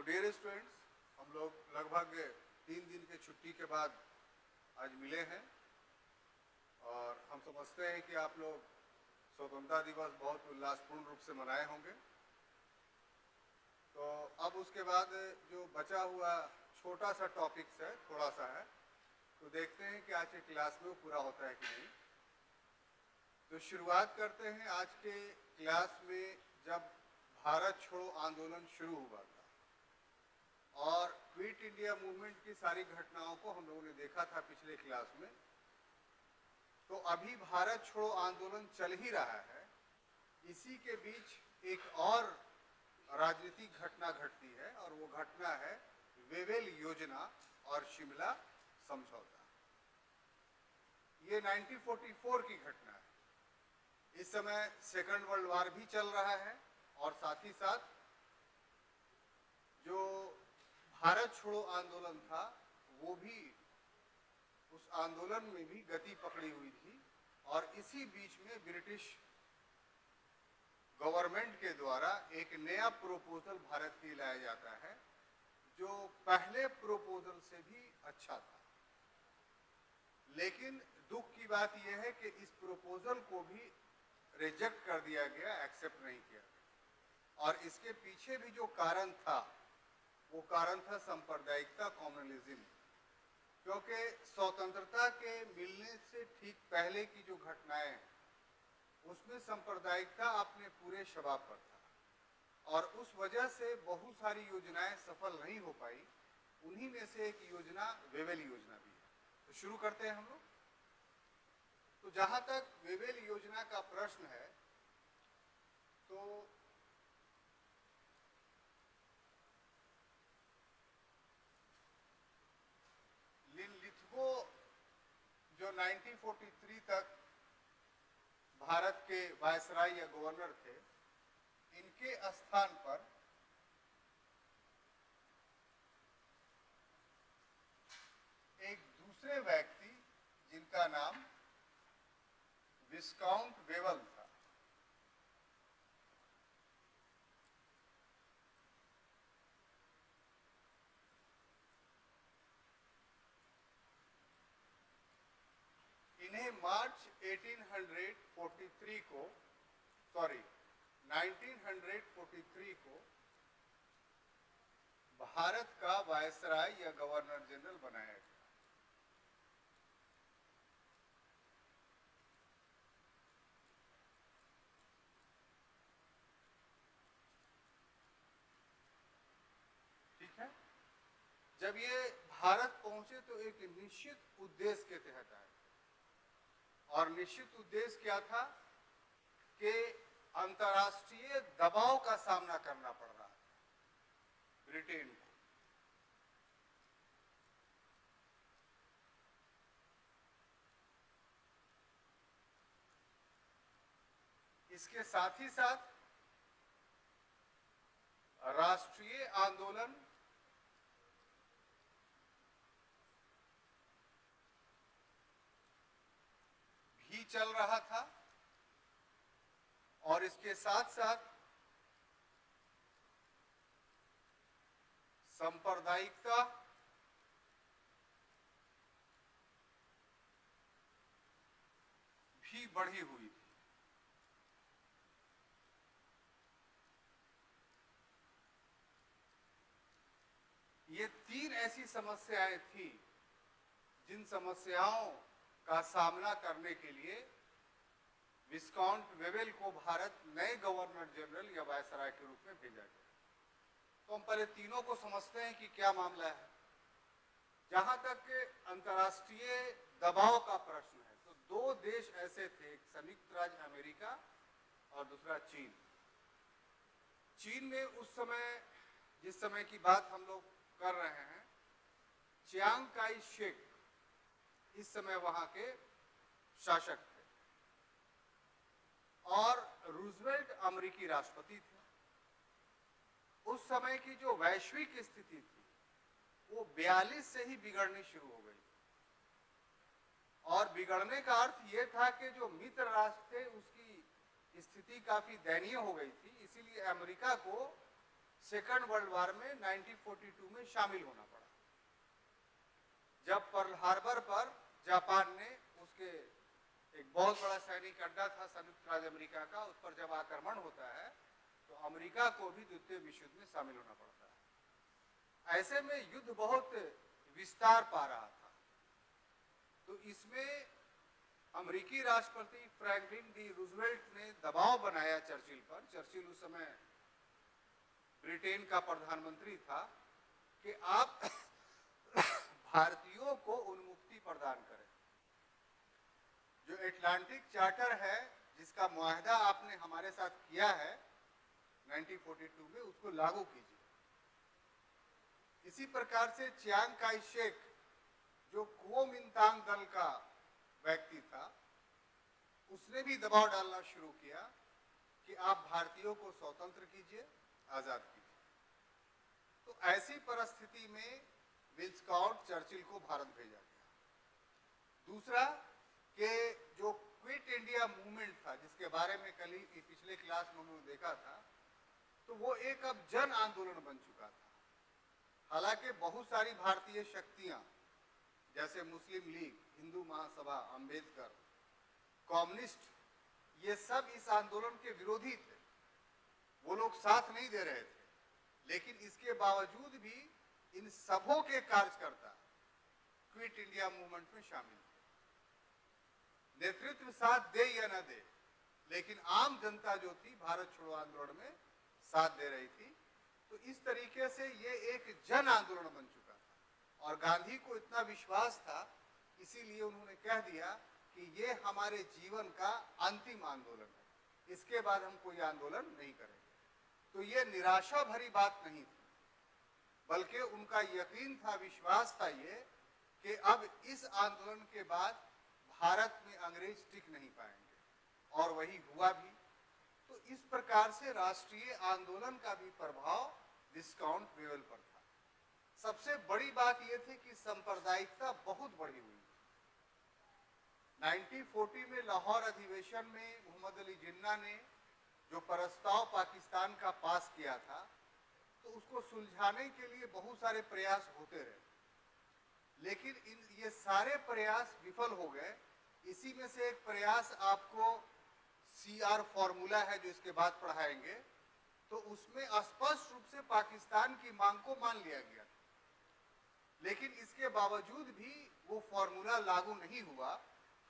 Dear students, हम लोग लगभग 3 दिन के छुट्टी के बाद आज मिले हैं और हम समझते हैं कि आप लोग स्वतंत्रता दिवस बहुत उल्लासपूर्ण रूप से मनाए होंगे। तो अब उसके बाद जो बचा हुआ छोटा सा टॉपिक्स है, थोड़ा सा है, तो देखते हैं कि आज के क्लास में वो पूरा होता है कि नहीं। तो शुरुआत करते हैं आज के क्लास में। जब भारत छोड़ो आंदोलन शुरू हुआ था और क्विट इंडिया मूवमेंट की सारी घटनाओं को हम लोगों ने देखा था पिछले क्लास में, तो अभी भारत छोड़ो आंदोलन चल ही रहा है। इसी के बीच एक और राजनीतिक घटना घटती है और वो घटना है वेवेल योजना और शिमला समझौता। ये 1944 की घटना है। इस समय सेकंड वर्ल्ड वॉर भी चल रहा है और साथ ही साथ जो भारत छोड़ो आंदोलन था वो भी, उस आंदोलन में भी गति पकड़ी हुई थी। और इसी बीच में ब्रिटिश गवर्नमेंट के द्वारा एक नया प्रोपोजल भारत के लाया जाता है जो पहले प्रोपोजल से भी अच्छा था। लेकिन दुख की बात यह है कि इस प्रोपोजल को भी रिजेक्ट कर दिया गया, एक्सेप्ट नहीं किया गया। और इसके पीछे भी जो कारण था वो कारण था सांप्रदायिकता, कम्युनलिज्म। क्योंकि स्वतंत्रता के मिलने से ठीक पहले की जो घटनाएं हैं उसमें सांप्रदायिकता अपने पूरे शबाब पर था और उस वजह से बहुत सारी योजनाएं सफल नहीं हो पाई। उन्हीं में से एक योजना वेवेल योजना भी है। तो शुरू करते हैं हम लोग। तो जहां तक वेवेल योजना का प्रश्न है, तो लिनलिथगो जो 1943 तक भारत के वायसराय या गवर्नर थे, इनके स्थान पर एक दूसरे व्यक्ति जिनका नाम विस्काउंट वेवेल था, इन्हें मार्च 1943 को भारत का वायसराय या गवर्नर जनरल बनाया गया। ठीक है। जब ये भारत पहुंचे तो एक निश्चित उद्देश्य के तहत आए और निश्चित उद्देश्य क्या था कि अंतर्राष्ट्रीय दबाव का सामना करना पड़ रहा है ब्रिटेन को। इसके साथ ही साथ राष्ट्रीय आंदोलन भी चल रहा था और इसके साथ साथ सांप्रदायिकता भी बढ़ी हुई थी। ये तीन ऐसी समस्याएं थी जिन समस्याओं का सामना करने के लिए विस्काउंट वेवेल को भारत नए गवर्नर जनरल या वायसराय के रूप में भेजा गया। तो हम पहले तीनों को समझते हैं कि क्या मामला है। जहां तक अंतर्राष्ट्रीय दबाव का प्रश्न है, तो दो देश ऐसे थे, एक संयुक्त राज्य अमेरिका और दूसरा चीन। चीन में उस समय, जिस समय की बात हम लोग कर रहे हैं, चियांग काई शेक इस समय वहां के शासक थे और रूजवेल्ट अमेरिकी राष्ट्रपति थे। उस समय की जो वैश्विक स्थिति थी वो 42 से ही बिगड़नी शुरू हो गई और बिगड़ने का अर्थ ये था कि जो मित्र राष्ट्र थे उसकी स्थिति काफी दयनीय हो गई थी। इसीलिए अमेरिका को सेकेंड वर्ल्ड वॉर में 1942 में शामिल होना पड़ा। जब पर्ल हार्बर पर जापान ने उसके एक बहुत बड़ा सैनिक अड्डा था संयुक्त राज्य अमेरिका का, उस पर जब आक्रमण होता है तो अमेरिका को भी द्वितीय विश्व युद्ध में शामिल होना पड़ता है। ऐसे में युद्ध बहुत विस्तार पा रहा था। तो इसमें अमेरिकी राष्ट्रपति फ्रैंकलिन डी रूजवेल्ट ने दबाव बनाया चर्चिल पर। चर्चिल उस समय ब्रिटेन का प्रधानमंत्री था कि आप भारतीयों को उन्मुक्ति प्रदान करें। जो एटलांटिक चार्टर है, जिसका मुआहदा आपने हमारे साथ किया है 1942 में, उसको लागू कीजिए। इसी प्रकार से चियांग काई शेक, जो कुओमिंतांग दल का व्यक्ति था, उसने भी दबाव डालना शुरू किया कि आप भारतीयों को स्वतंत्र कीजिए, आजाद कीजिए। तो ऐसी परिस्थिति में विल्सकॉट चर्चिल को भारत भेजा गया। दूसरा कि जो क्विट इंडिया मूवमेंट था, जिसके बारे में कल ही पिछले क्लास में हमने देखा था, तो वो एक अब जन आंदोलन बन चुका था। हालांकि बहुत सारी भारतीय शक्तियां जैसे मुस्लिम लीग, हिंदू महासभा, अंबेडकर, कम्युनिस्ट, ये सब इस आंदोलन के विरोधी थे। वो लोग साथ नहीं दे रहे थे, लेकिन इसके बावजूद भी इन सबों के कार्यकर्ता क्विट इंडिया मूवमेंट में शामिल थे। नेतृत्व साथ दे या न दे, लेकिन आम जनता जो थी भारत छोड़ो आंदोलन में साथ दे रही थी। तो इस तरीके से ये एक जन आंदोलन बन चुका था। और गांधी को इतना विश्वास था, इसीलिए उन्होंने कह दिया कि ये हमारे जीवन का अंतिम आंदोलन है, इसके बाद हम कोई आंदोलन नहीं करेंगे। तो ये निराशा भरी बात नहीं थी, बल्कि उनका यकीन था, विश्वास था ये कि अब इस आंदोलन के बाद भारत में अंग्रेज टिक नहीं पाएंगे, और वही हुआ भी। तो इस प्रकार से राष्ट्रीय आंदोलन का भी प्रभाव विस्काउंट वेवल पर था। सबसे बड़ी बात यह थी कि सांप्रदायिकता बहुत बढ़ी हुई। 1940 में लाहौर अधिवेशन में मोहम्मद अली जिन्ना ने जो प्रस्ताव पाकिस्तान का पास किया था, तो उसको सुलझाने के लिए बहुत सारे प्रयास होते रहे, लेकिन ये सारे प्रयास विफल हो गए। इसी में से एक प्रयास आपको CR फॉर्मूला है, जो इसके बाद पढ़ाएंगे, तो उसमें स्पष्ट रूप से पाकिस्तान की मांग को मान लिया गया, लेकिन इसके बावजूद भी वो फॉर्मूला लागू नहीं हुआ।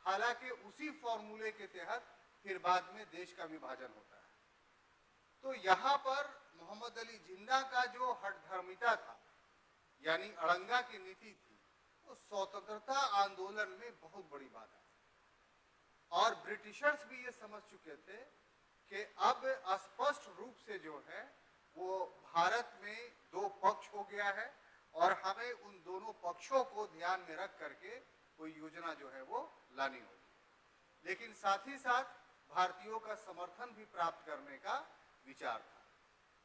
हालांकि उसी फॉर्मूले के तहत फिर बाद में देश का विभाजन होता है। तो यहाँ पर मोहम्मद अली जिन्ना का जो हठधर्मिता था, यानी अड़ंगा की नीति थी, वो स्वतंत्रता आंदोलन में बहुत बड़ी बात है। और ब्रिटिशर्स भी ये समझ चुके थे कि अब स्पष्ट रूप से जो है वो भारत में दो पक्ष हो गया है, और हमें उन दोनों पक्षों को ध्यान में रख करके कोई योजना जो है वो लानी होगी। लेकिन साथ ही साथ भारतीयों का समर्थन भी प्राप्त करने का विचार था।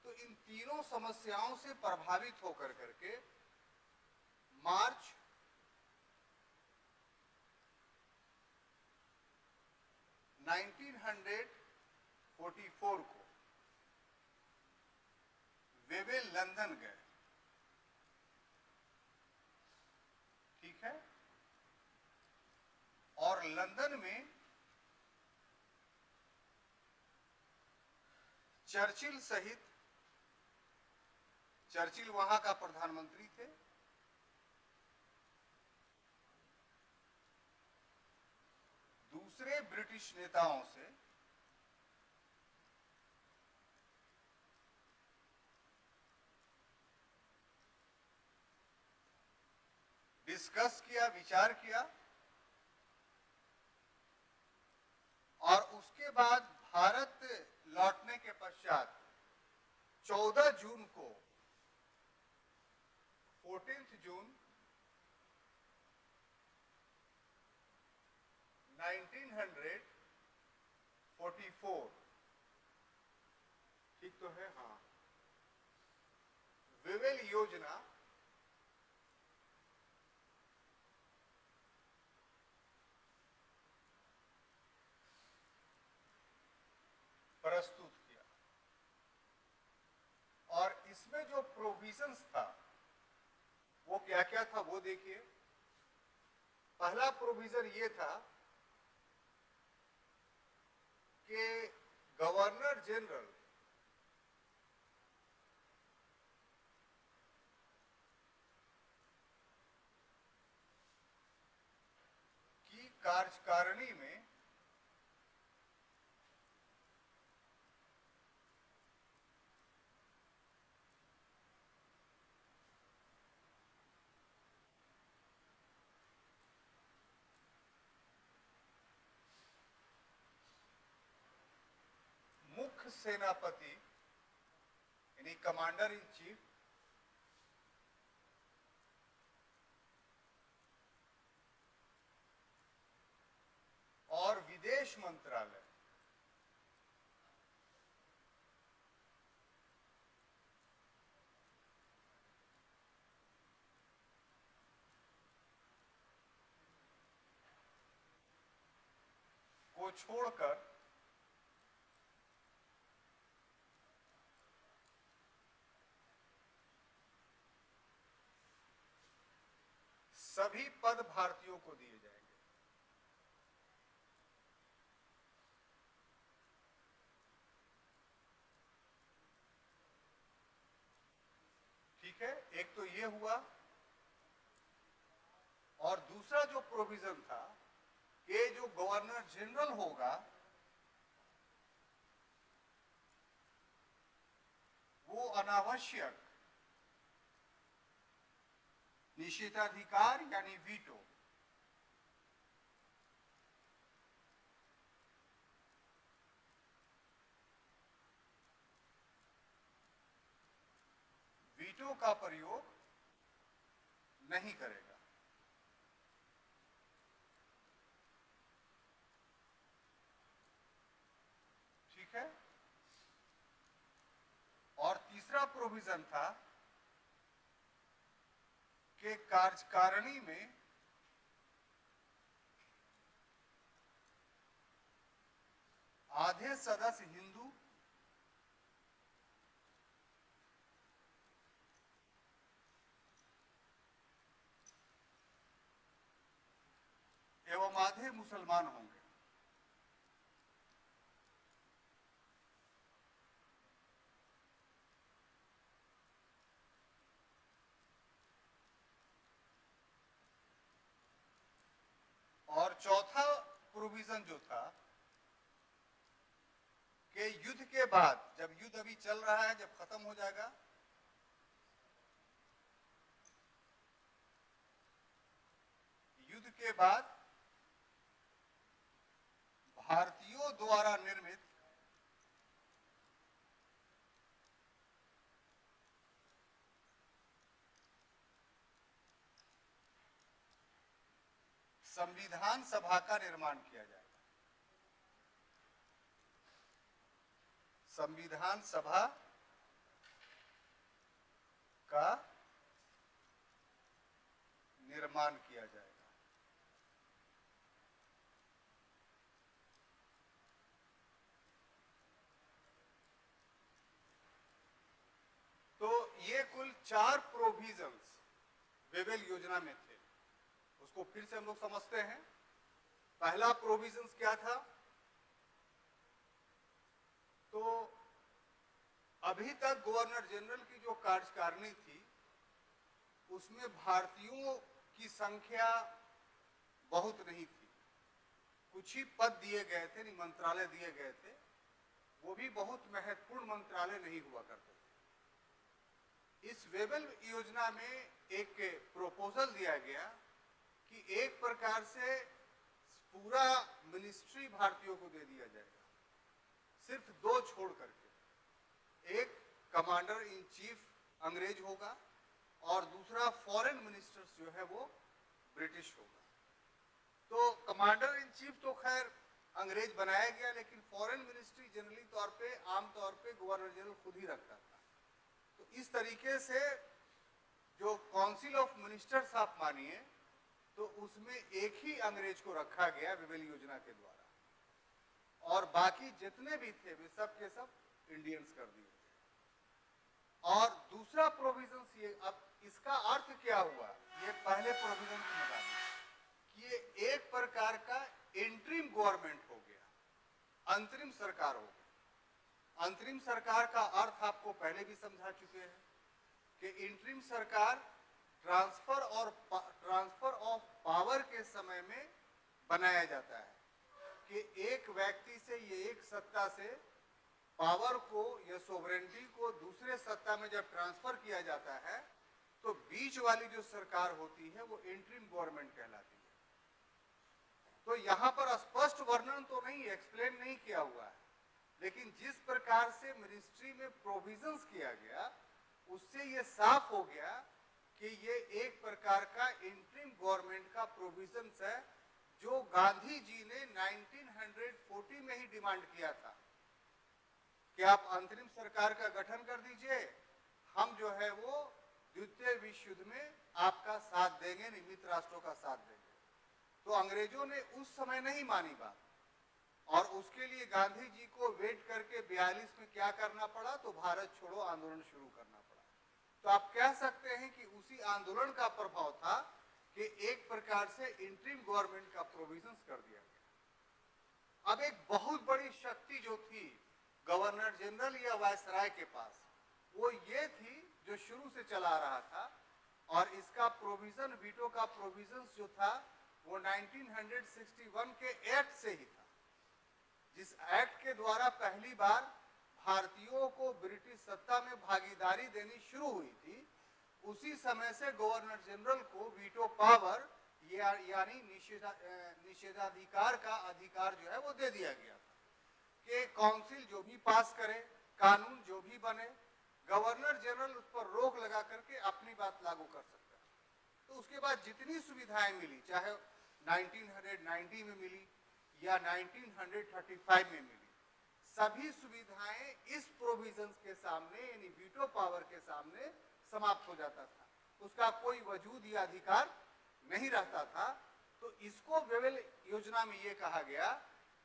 तो इन तीनों समस्याओं से प्रभावित होकर करके मार्च 1944 को वेवेल लंदन गए, ठीक है, और लंदन में चर्चिल सहित, चर्चिल वहां का प्रधानमंत्री थे, दूसरे ब्रिटिश नेताओं से डिस्कस किया, विचार किया, और उसके बाद भारत लौटने के पश्चात 14 जून को, 14 जून 1944, ठीक तो है, हाँ, वेवेल योजना प्रस्तुत किया, और इस जो प्रोविजंस था वो क्या क्या था वो देखिए। पहला प्रोविजन ये था कि गवर्नर जनरल की कार्यकारिणी में मुख्य सेनापति यानी कमांडर इन चीफ और विदेश मंत्रालय को छोड़कर सभी पद भारतीयों को दिए जाएंगे। ठीक है, एक तो ये हुआ। और दूसरा जो प्रोविजन था कि जो गवर्नर जनरल होगा वो अनावश्यक निषेधाधिकार यानी वीटो का प्रयोग नहीं करेगा। ठीक है। और तीसरा प्रोविजन था कि कार्यकारिणी में आधे सदस्य हिंदू एवं आधे मुसलमान होंगे। और चौथा प्रोविजन जो था कि युद्ध के बाद, जब युद्ध अभी चल रहा है, जब खत्म हो जाएगा, युद्ध के बाद भारतीयों द्वारा निर्मित संविधान सभा का निर्माण किया जाएगा। संविधान सभा का निर्माण किया जाएगा। तो ये कुल 4 प्रोविजंस वेवेल योजना में थे। उसको फिर से हम लोग समझते हैं। पहला प्रोविजंस क्या था? तो अभी तक गवर्नर जनरल की जो कार्यकारिणी थी उसमें भारतीयों की संख्या बहुत नहीं थी। कुछ ही पद दिए गए थे, मंत्रालय दिए गए थे, वो भी बहुत महत्वपूर्ण मंत्रालय नहीं हुआ करते थे। इस वेवेल योजना में एक प्रपोजल दिया गया कि एक प्रकार से पूरा मिनिस्ट्री भारतीयों को दे दिया जाएगा, सिर्फ 2 छोड़ करके। एक कमांडर इन चीफ अंग्रेज होगा और दूसरा फॉरेन मिनिस्टर जो है वो ब्रिटिश होगा। तो कमांडर इन चीफ तो खैर अंग्रेज बनाया गया, लेकिन फॉरेन मिनिस्ट्री जनरली तौर पे, आमतौर पे गवर्नर जनरल खुद ही रखता था। तो इस तरीके से जो काउंसिल ऑफ मिनिस्टर्स आप मानिए, तो उसमें एक ही अंग्रेज को रखा गया वेवेल योजना के द्वारा, और बाकी जितने भी थे वे सब के सब इंडियंस कर दिए। और दूसरा प्रोविजन ये, अब इसका अर्थ क्या हुआ, ये पहले प्रोविजन के मुताबिक कि ये एक प्रकार का इंटरिम गवर्नमेंट हो गया, अंतरिम सरकार हो गई। अंतरिम सरकार का अर्थ आपको पहले भी समझा चुके हैं कि इंटरिम सरकार ट्रांसफर ऑफ पावर के समय में बनाया जाता है कि एक व्यक्ति से, ये एक सत्ता से पावर को या सोवरेनिटी को दूसरे सत्ता में जब ट्रांसफर किया जाता है तो बीच वाली जो सरकार होती है वो इंटरिम गवर्नमेंट कहलाती है। तो यहां पर स्पष्ट वर्णन तो नहीं, एक्सप्लेन नहीं किया हुआ है, लेकिन जिस प्रकार से मिनिस्ट्री में प्रोविजंस किया गया उससे ये साफ हो गया कि ये एक प्रकार का इंटरिम गवर्नमेंट का प्रोविजंस है जो गांधी जी ने 1940 में ही डिमांड किया था कि आप अंतरिम सरकार का गठन कर दीजिए, हम जो है वो द्वितीय विश्व युद्ध में आपका साथ देंगे, मित्र राष्ट्रों का साथ देंगे। तो अंग्रेजों ने उस समय नहीं मानी बात और उसके लिए गांधी जी को वेट करके 42 में क्या करना पड़ा, तो भारत छोड़ो आंदोलन शुरू करना पड़ा। तो आप कह सकते हैं कि उसी आंदोलन का प्रभाव था कि एक प्रकार से इंटरिम गवर्नमेंट का प्रोविजंस कर दिया गया। अब एक बहुत बड़ी शक्ति जो थी गवर्नर जनरल या वायसराय के पास, वो ये थी जो शुरू से चला रहा था, और इसका प्रोविजन, वीटो का प्रोविजंस जो था वो 1961 के एक्ट से ही था, जिस एक्ट के द्वारा पहली बार भारतीयों को ब्रिटिश सत्ता में भागीदारी देनी शुरू हुई थी। उसी समय से गवर्नर जनरल को वीटो पावर यानी निषेधाधिकार का अधिकार जो है वो दे दिया गया था कि काउंसिल जो भी पास करे, कानून जो भी बने, गवर्नर जनरल उस पर रोक लगा करके अपनी बात लागू कर सकता है। तो उसके बाद जितनी सुविधाएं मिली, चाहे 1990 में मिली या 1935 में मिली, सभी सुविधाएं इस प्रोविजंस के सामने यानी वीटो पावर के सामने समाप्त हो जाता था, उसका कोई वजूद या अधिकार नहीं रहता था। तो इसको वेवेल योजना में ये कहा गया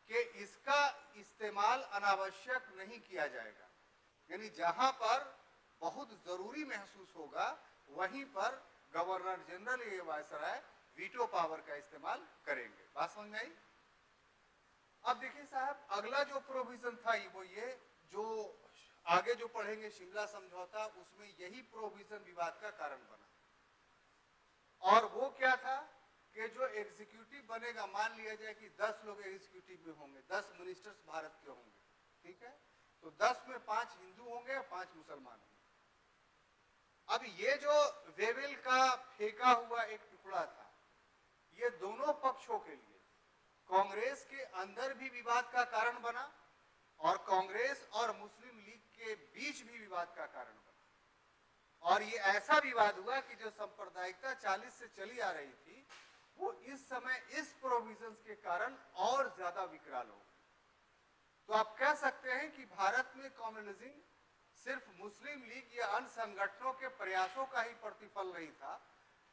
कि इसका इस्तेमाल अनावश्यक नहीं किया जाएगा, यानी जहां पर बहुत जरूरी महसूस होगा वहीं पर गवर्नर जनरल या वायसराय वीटो पावर का इस्तेमाल करेंगे। बात समझ में आई? अब देखिए साहब, अगला जो प्रोविजन था वो ये जो आगे जो पढ़ेंगे शिमला समझौता, उसमें यही प्रोविजन विवाद का कारण बना। और वो क्या था कि जो एग्जीक्यूटिव बनेगा, मान लिया जाए कि 10 लोग एग्जीक्यूटिव में होंगे, 10 मिनिस्टर्स भारत के होंगे, ठीक है, तो 10 में 5 हिंदू होंगे और 5 मुसलमान होंगे। अब ये जो वेवेल का फेंका हुआ एक टुकड़ा था, ये दोनों पक्षों के लिए कांग्रेस के अंदर भी विवाद का कारण बना और कांग्रेस और मुस्लिम लीग के बीच भी विवाद का कारण बना। और ये ऐसा विवाद हुआ कि जो सांप्रदायिकता 40 से चली आ रही थी वो इस समय इस प्रोविजंस के कारण और ज्यादा विकराल हो। तो आप कह सकते हैं कि भारत में कम्युनिज्म सिर्फ मुस्लिम लीग या अन्य संगठनों के प्रयासों का ही प्रतिफल नहीं था,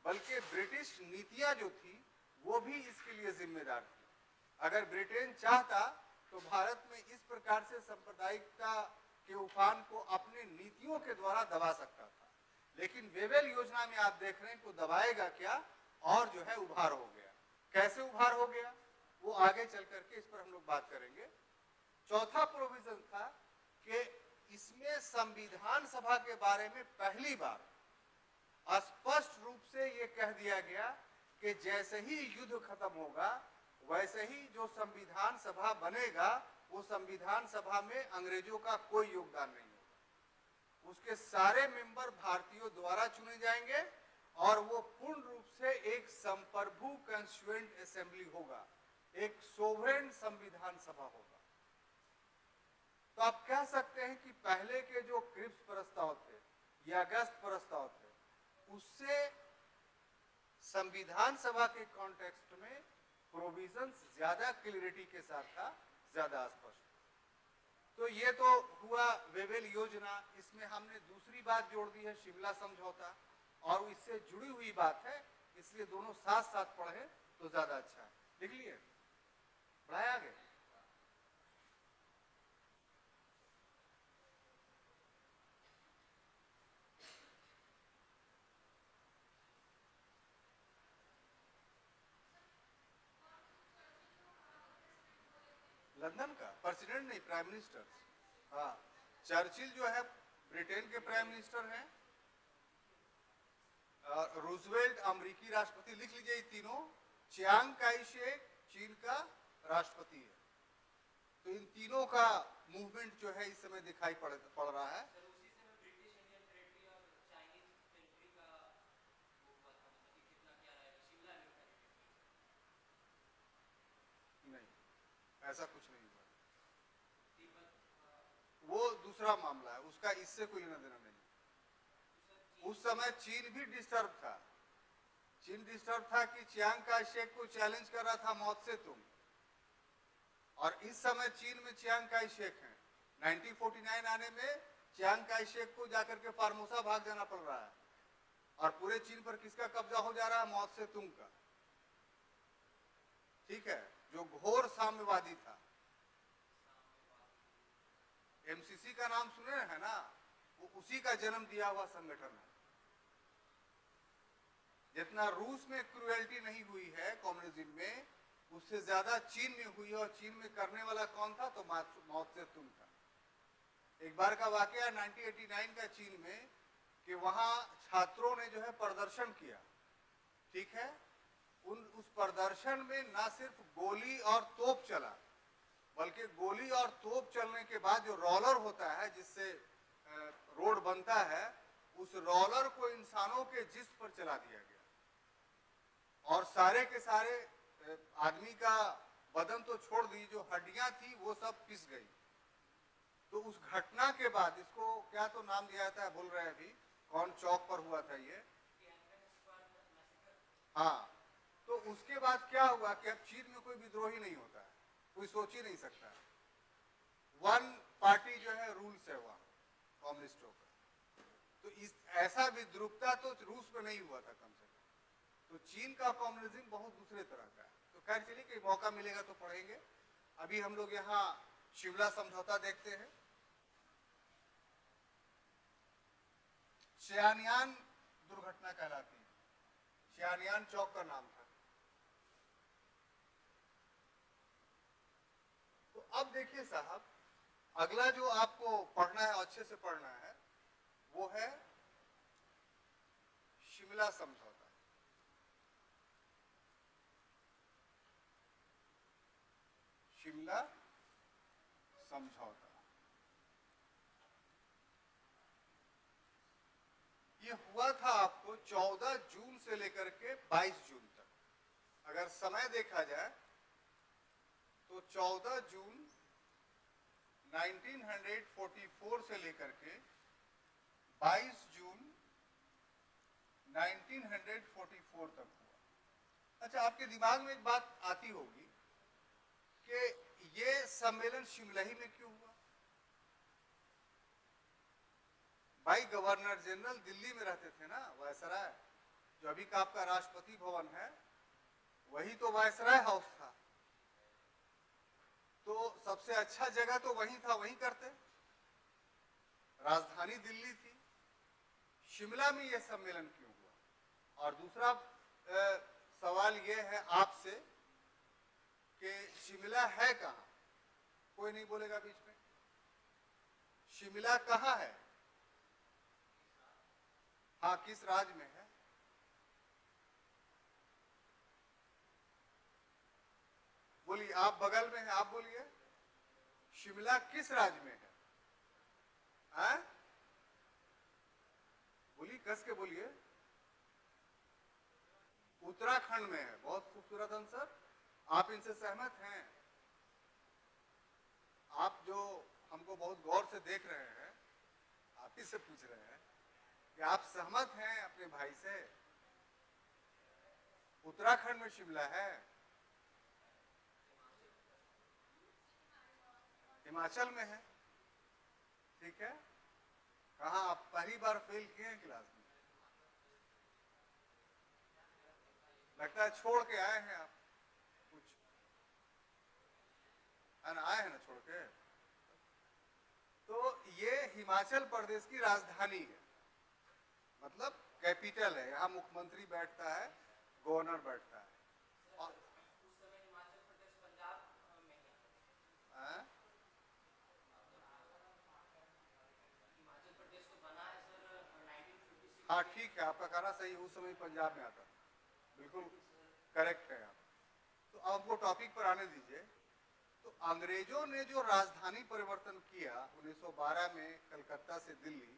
बल्कि ब्रिटिश नीतियां जो थी वो भी इसके लिए जिम्मेदार थी। अगर ब्रिटेन चाहता तो भारत में इस प्रकार से सांप्रदायिकता के उफान को अपने नीतियों के द्वारा दबा सकता था, लेकिन वेवेल योजना में आप देख रहे हैं तो दबाएगा क्या, और जो है उभार हो गया। कैसे उभार हो गया वो आगे चल करके इस पर हम लोग बात करेंगे। चौथा प्रोविजन था कि इसमें संविधान सभा के बारे में पहली बार स्पष्ट रूप से ये कह दिया गया कि जैसे ही युद्ध खत्म होगा वैसे ही जो संविधान सभा बनेगा वो संविधान सभा में अंग्रेजों का कोई योगदान नहीं होगा, उसके सारे मेंबर भारतीयों द्वारा चुने जाएंगे और वो पूर्ण रूप से एक संप्रभु कॉन्स्टिट्यूएंट असेंबली होगा, एक सोवरेन संविधान सभा होगा। तो आप कह सकते हैं कि पहले के जो क्रिप्स प्रस्ताव थे या अगस्त प्रस्ताव थे उससे संविधान सभा के कॉन्टेक्स्ट में प्रोविजंस ज्यादा क्लियरिटी के साथ था, ज्यादा स्पष्ट। तो ये तो हुआ वेवेल योजना। इसमें हमने दूसरी बात जोड़ दी है शिमला समझौता, और इससे जुड़ी हुई बात है, इसलिए दोनों साथ साथ पढ़े तो ज्यादा अच्छा है। लिख लिए, पढ़ाए आगे। लंदन का प्रेसिडेंट नहीं, प्राइम मिनिस्टर। हाँ, चर्चिल जो है ब्रिटेन के प्राइम मिनिस्टर हैं, रूजवेल्ट अमेरिकी राष्ट्रपति, लिख लीजिए ये तीनों। चियांग काई शेक चीन का राष्ट्रपति है। तो इन तीनों का मूवमेंट जो है इस समय दिखाई पड़ रहा है। नहीं, ऐसा कुछ नहीं हुआ, वो दूसरा मामला है, उसका इससे कोई लेना देना नहीं। उस समय चीन भी डिस्टर्ब था। चीन डिस्टर्ब था कि चियांग काई शेक को चैलेंज कर रहा था मौत से तुम, और इस समय चीन में चियांग काई शेक हैं। 1949 आने में चियांग काई शेक को जाकर के फार्मोसा भाग जाना पड़ रहा है, और पूरे चीन पर किसका कब्जा हो जा रहा है? मौत से तुम का। ठीक है, जो घोर साम्यवादी था। एमसीसी का नाम सुने हैं ना, वो उसी का जन्म दिया हुआ संगठन है। जितना रूस में क्रूएल्टी नहीं हुई है कम्युनिज्म में, उससे ज्यादा चीन में हुई है। और चीन में करने वाला कौन था? तो माओ से तुम था। एक बार का वाकया 1989 का चीन में, कि वहां छात्रों ने जो है प्रदर्शन किया। ठीक है, उस प्रदर्शन में ना सिर्फ गोली और तोप चला, बल्कि गोली और तोप चलने के बाद जो रोलर होता है जिससे रोड बनता है, उस रोलर को इंसानों के जिस्म पर चला दिया गया, और सारे के सारे आदमी का बदन तो छोड़ दी, जो हड्डियां थी वो सब पिस गई। तो उस घटना के बाद, इसको क्या तो नाम दिया जाता है, भूल रहे हैं अभी, कौन चौक पर हुआ था ये। हाँ, तो उसके बाद क्या हुआ कि अब चीन में कोई विद्रोही नहीं होता है, कोई सोच ही नहीं सकता है। वन पार्टी जो है रूल्स है वहां, कम्युनिस्टों का। तो इस ऐसा विद्रूपता तो रूस में नहीं हुआ था कम से कम। तो चीन का कम्युनिज्म बहुत दूसरे तरह का है। तो खैर चलिए, कि मौका मिलेगा तो पढ़ेंगे। अभी हम लोग यहाँ शिमला समझौता देखते हैं। शियानयान दुर्घटना कहलाती है, शियानयान चौक का नाम था। तो अब देखिए साहब, अगला जो आपको पढ़ना है, अच्छे से पढ़ना है, वो है शिमला समझौता। शिमला समझौता ये हुआ था आपको 14 जून से लेकर के 22 जून तक। अगर समय देखा जाए तो 14 जून 1944 से लेकर के 22 जून 1944 तक हुआ। अच्छा, आपके दिमाग में एक बात आती होगी कि ये सम्मेलन शिमला ही में क्यों हुआ? भाई, गवर्नर जनरल दिल्ली में रहते थे ना, वायसराय। जो अभी का आपका राष्ट्रपति भवन है, वही तो वायसराय हाउस था। तो सबसे अच्छा जगह तो वही था, वही करते। राजधानी दिल्ली थी। शिमला में यह सम्मेलन क्यों हुआ? और दूसरा सवाल यह है आपसे कि शिमला है कहां? कोई नहीं बोलेगा बीच में। शिमला कहां है? हाँ, किस राज्य में है? बोलिए, आप बगल में है, आप बोलिए, शिमला किस राज्य में है? हाँ? बोलिए, कस के बोलिए। उत्तराखंड में है। बहुत खूबसूरत आंसर। आप इनसे सहमत हैं? आप जो हमको बहुत गौर से देख रहे हैं, आप ही से पूछ रहे हैं कि आप सहमत हैं अपने भाई से? उत्तराखंड में शिमला है। हिमाचल में है। ठीक है, कहाँ आप पहली बार फेल किए हैं क्लास में? लगता है छोड़ के आए हैं आप कुछ, है ना? आए हैं ना छोड़ के। तो ये हिमाचल प्रदेश की राजधानी है, मतलब कैपिटल है। यहाँ मुख्यमंत्री बैठता है, गवर्नर बैठता है। और हाँ ठीक है, आपका कहना सही है, उस समय पंजाब में आता था, बिल्कुल करेक्ट है आप। तो अब वो टॉपिक पर आने दीजिए। तो अंग्रेजों ने जो राजधानी परिवर्तन किया 1912 में कलकत्ता से दिल्ली,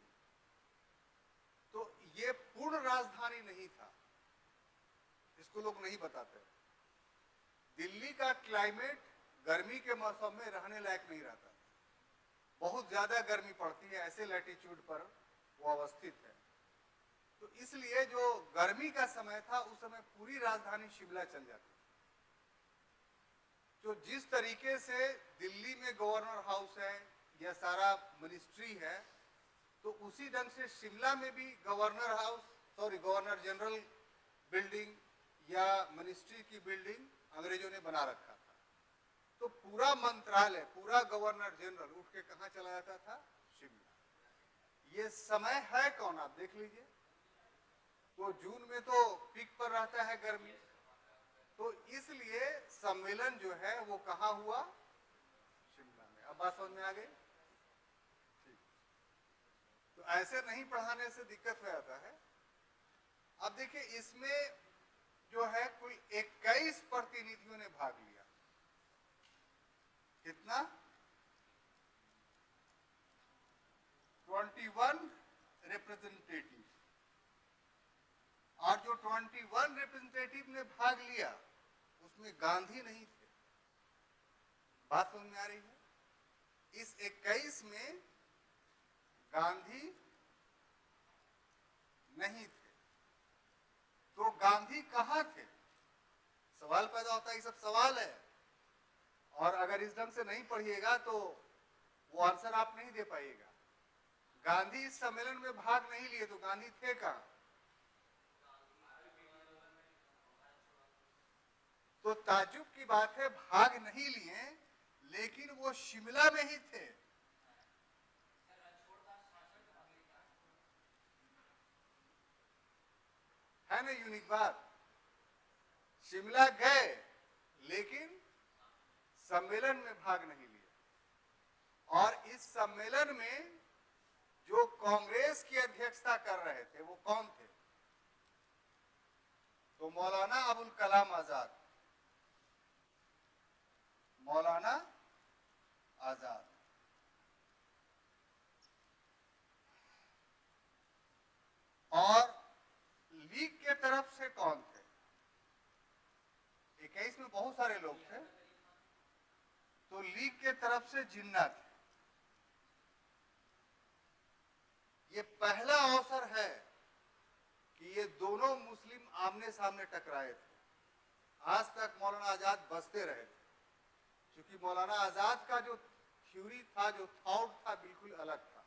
तो ये पूर्ण राजधानी नहीं था, इसको लोग नहीं बताते। दिल्ली का क्लाइमेट गर्मी के मौसम में रहने लायक नहीं रहता, बहुत ज्यादा गर्मी पड़ती है, ऐसे लैटिट्यूड पर वो अवस्थित है। तो इसलिए जो गर्मी का समय था उस समय पूरी राजधानी शिमला चल जाती। तो जिस तरीके से दिल्ली में गवर्नर हाउस है या सारा मिनिस्ट्री है, तो उसी ढंग से शिमला में भी गवर्नर जनरल बिल्डिंग या मिनिस्ट्री की बिल्डिंग अंग्रेजों ने बना रखा था। तो पूरा मंत्रालय, पूरा गवर्नर जनरल उठ के कहां चला जाता था? शिमला। ये समय है कौन, आप देख लीजिए। तो जून में तो पीक पर रहता है गर्मी, तो इसलिए सम्मेलन जो है वो कहां हुआ? शिमला में। अब बात समझ में आ गई? ठीक। तो ऐसे नहीं पढ़ाने से दिक्कत हो जाता है। अब देखिए, इसमें जो है कुल 21 प्रतिनिधियों ने भाग लिया। कितना? 21 रिप्रेजेंटेटिव। और जो 21 रिप्रेजेंटेटिव ने भाग लिया उसमें गांधी नहीं थे। बात समझ में आ रही है? इस 21 में गांधी नहीं थे। तो गांधी कहां थे? सवाल पैदा होता है, ये सब सवाल है, और अगर इस ढंग से नहीं पढ़िएगा तो वो आंसर आप नहीं दे पाइएगा। गांधी इस सम्मेलन में भाग नहीं लिए, तो गांधी थे कहां? तो ताज्जुब की बात है, भाग नहीं लिए लेकिन वो शिमला में ही थे। है ना यूनिक बात? शिमला गए लेकिन सम्मेलन में भाग नहीं लिए। और इस सम्मेलन में जो कांग्रेस की अध्यक्षता कर रहे थे वो कौन थे? तो मौलाना अबुल कलाम आजाद। मौलाना आजाद। और लीग के तरफ से कौन थे? 21 में बहुत सारे लोग थे। तो लीग के तरफ से जिन्ना थे। ये पहला अवसर है कि ये दोनों मुस्लिम आमने सामने टकराए थे। आज तक मौलाना आजाद बसते रहे थे, क्योंकि मौलाना आजाद का जो थ्योरी था, जो थॉट था, बिल्कुल अलग था।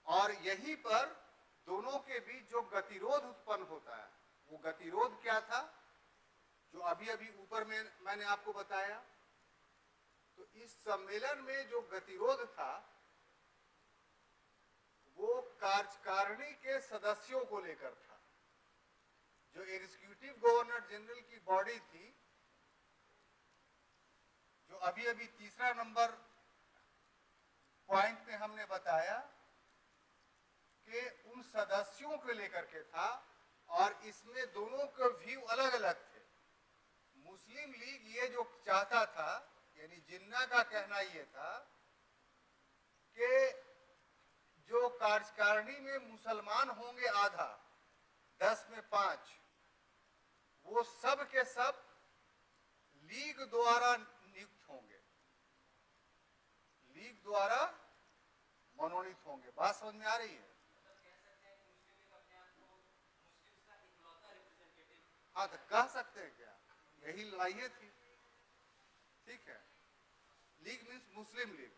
और यहीं पर दोनों के बीच जो गतिरोध उत्पन्न होता है, वो गतिरोध क्या था? जो अभी अभी ऊपर में मैंने आपको बताया। तो इस सम्मेलन में जो गतिरोध था वो कार्यकारिणी के सदस्यों को लेकर था। जो एग्जीक्यूटिव गवर्नर जनरल की बॉडी थी, जो अभी अभी तीसरा नंबर पॉइंट में हमने बताया कि उन सदस्यों को लेकर के था, और इसमें दोनों के व्यू अलग अलग थे। मुस्लिम लीग ये जो चाहता था, यानी जिन्ना का कहना ये था कि जो कार्यकारिणी में मुसलमान होंगे आधा, 10 में 5, वो सब के सब लीग द्वारा नियुक्त होंगे, लीग द्वारा मनोनीत होंगे। बात समझ में आ रही है? हाँ, तो कह सकते हैं क्या, यही लड़ाई थी। ठीक है, लीग मीन्स मुस्लिम लीग।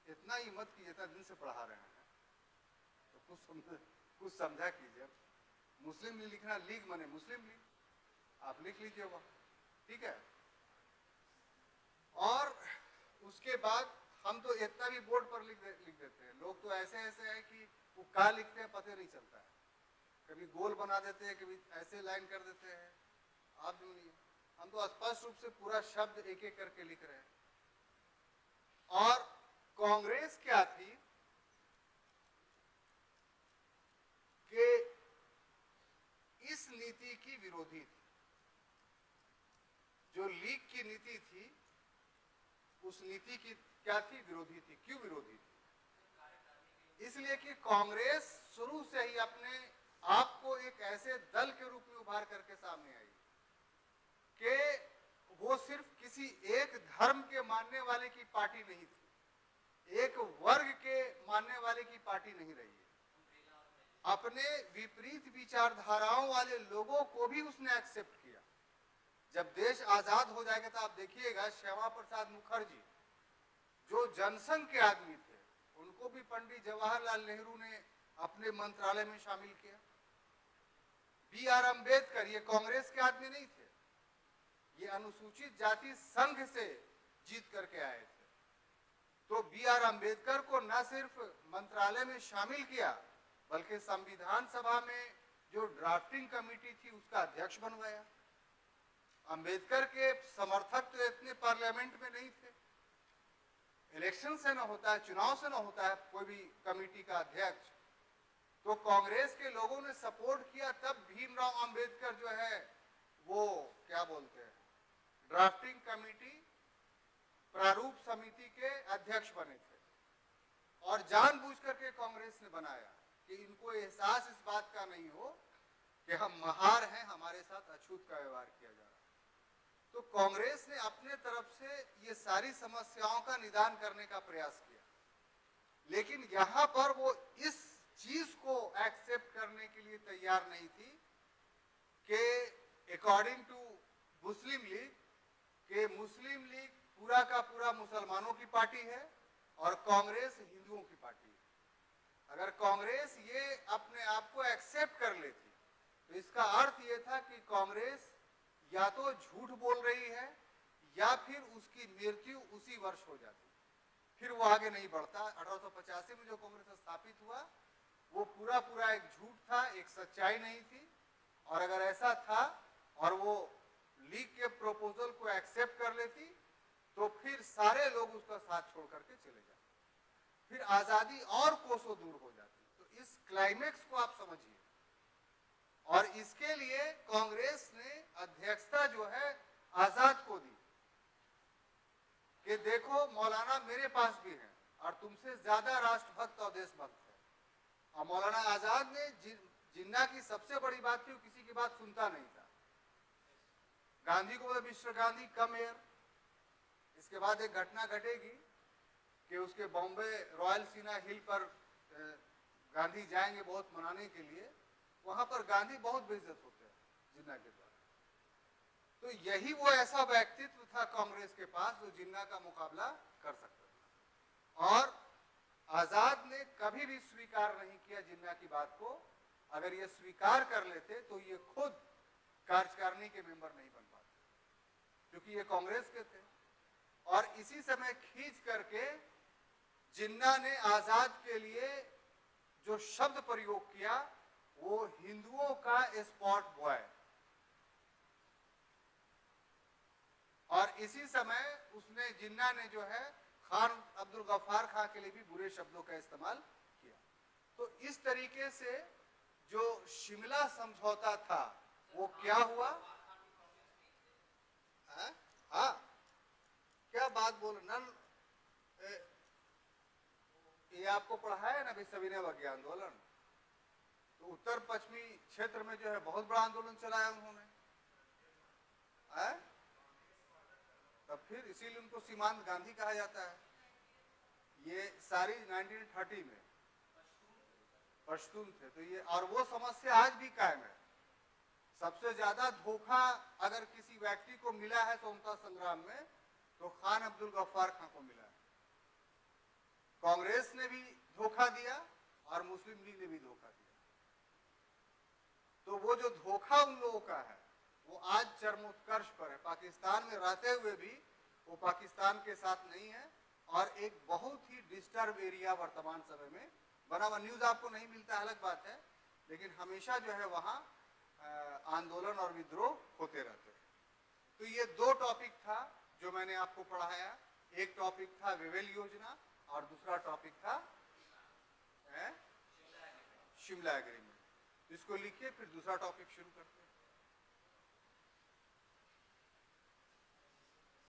इतना ही मत कीजिए, इतना दिन से पढ़ा रहे हैं तो कुछ समझा कीजिए। मुस्लिम लीग लिखना, लीग माने मुस्लिम लीग, आप लिख लीजिए वह। ठीक है। और उसके बाद हम तो इतना भी बोर्ड पर लिख देते हैं। लोग तो ऐसे ऐसे है कि वो क्या लिखते हैं पता नहीं चलता है, कभी गोल बना देते हैं, कभी ऐसे लाइन कर देते हैं। आप जो नहीं, हम तो स्पष्ट रूप से पूरा शब्द एक एक करके लिख रहे हैं। और कांग्रेस क्या थी? नीति की विरोधी थी। जो लीग की नीति थी उस नीति की क्या थी? विरोधी थी। क्यों विरोधी थी? इसलिए कि कांग्रेस शुरू से ही अपने आप को एक ऐसे दल के रूप में उभार करके सामने आई कि वो सिर्फ किसी एक धर्म के मानने वाले की पार्टी नहीं थी, एक वर्ग के मानने वाले की पार्टी नहीं रही है। अपने विपरीत विचारधाराओं वाले लोगों को भी उसने एक्सेप्ट किया। जब देश आजाद हो जाएगा तो आप देखिएगा श्यामा प्रसाद मुखर्जी जो जनसंघ के आदमी थे, उनको भी पंडित जवाहरलाल नेहरू ने अपने मंत्रालय में शामिल किया। B.R. अम्बेडकर ये कांग्रेस के आदमी नहीं थे, ये अनुसूचित जाति संघ से जीत करके आए थे। तो B.R. अम्बेडकर को न सिर्फ मंत्रालय में शामिल किया बल्कि संविधान सभा में जो ड्राफ्टिंग कमेटी थी उसका अध्यक्ष बनवाया। अम्बेडकर के समर्थक तो इतने पार्लियामेंट में नहीं थे, इलेक्शन से न होता है, चुनाव से न होता है कोई भी कमेटी का अध्यक्ष। तो कांग्रेस के लोगों ने सपोर्ट किया, तब भीमराव अंबेडकर जो है वो क्या बोलते हैं ड्राफ्टिंग कमेटी प्रारूप समिति के अध्यक्ष बने थे। और जानबूझ करके कांग्रेस ने बनाया कि इनको एहसास इस बात का नहीं हो कि हम महार हैं, हमारे साथ अछूत का व्यवहार किया जा रहा है। तो कांग्रेस ने अपने तरफ से ये सारी समस्याओं का निदान करने का प्रयास किया, लेकिन यहां पर वो इस चीज को एक्सेप्ट करने के लिए तैयार नहीं थी कि अकॉर्डिंग टू मुस्लिम लीग के मुस्लिम लीग पूरा का पूरा मुसलमानों की पार्टी है और कांग्रेस हिंदुओं की पार्टी है। अगर कांग्रेस ये अपने आप को एक्सेप्ट कर लेती तो इसका अर्थ ये था कि कांग्रेस या तो झूठ बोल रही है या फिर उसकी मृत्यु उसी वर्ष हो जाती, फिर वो आगे नहीं बढ़ता। 1885 में जो कांग्रेस स्थापित हुआ वो पूरा पूरा एक झूठ था, एक सच्चाई नहीं थी। और अगर ऐसा था और वो लीग के प्रपोजल को एक्सेप्ट कर लेती तो फिर सारे लोग उसका साथ छोड़ करके चले जाते, फिर आजादी और कोसों दूर हो जाती। तो इस क्लाइमेक्स को आप समझिए। और इसके लिए कांग्रेस ने अध्यक्षता जो है आजाद को दी कि देखो मौलाना मेरे पास भी है और तुमसे ज्यादा राष्ट्रभक्त और देशभक्त है। और मौलाना आजाद ने जिन्ना की सबसे बड़ी बात थी, किसी की बात सुनता नहीं था। गांधी को बोले मिस्टर गांधी कम हियर। इसके बाद एक घटना घटेगी कि उसके बॉम्बे रॉयल सीना हिल पर गांधी जाएंगे बहुत मनाने के लिए, वहां पर गांधी बहुत बेइज्जत होते हैं जिन्ना के द्वारा। तो यही वो ऐसा व्यक्तित्व था कांग्रेस के पास जो जिन्ना का मुकाबला कर सकता था। और आजाद ने कभी भी स्वीकार नहीं किया जिन्ना की बात को। अगर ये स्वीकार कर लेते तो ये खुद कार्यकारिणी के मेंबर नहीं बन पाते, क्योंकि ये कांग्रेस के थे। और इसी समय खींच करके जिन्ना ने आजाद के लिए जो शब्द प्रयोग किया वो हिंदुओं का स्पॉट बॉय। और इसी समय उसने जिन्ना ने जो है खान अब्दुल गफ्फार खान के लिए भी बुरे शब्दों का इस्तेमाल किया। तो इस तरीके से जो शिमला समझौता था वो क्या हुआ? हाँ, क्या बात बोल नन ये आपको पढ़ाया ना सविनय अवज्ञा आंदोलन। तो उत्तर पश्चिमी क्षेत्र में जो है बहुत बड़ा आंदोलन चलाया उन्होंने, तब फिर इसीलिए उनको सीमांत गांधी कहा जाता है। ये सारी 1930 में पश्तून थे। तो ये और वो समस्या आज भी कायम है। सबसे ज्यादा धोखा अगर किसी व्यक्ति को मिला है स्वतंत्रता संग्राम में तो खान अब्दुल गफ्फार खान को मिला है। कांग्रेस ने भी धोखा दिया और मुस्लिम लीग ने भी धोखा दिया। तो वो जो धोखा उन लोगों का है वो आज चरमोत्कर्ष पर है। पाकिस्तान में रहते हुए भी वो पाकिस्तान के साथ नहीं है और एक बहुत ही डिस्टर्ब एरिया वर्तमान समय में बना हुआ। न्यूज आपको नहीं मिलता अलग बात है, लेकिन हमेशा जो है वहां आंदोलन और विद्रोह होते रहते हैं। तो ये दो टॉपिक था जो मैंने आपको पढ़ाया। एक टॉपिक था वेवेल योजना और दूसरा टॉपिक था शिमला एग्रीमेंट। इसको लिखिए, फिर दूसरा टॉपिक शुरू करते हैं।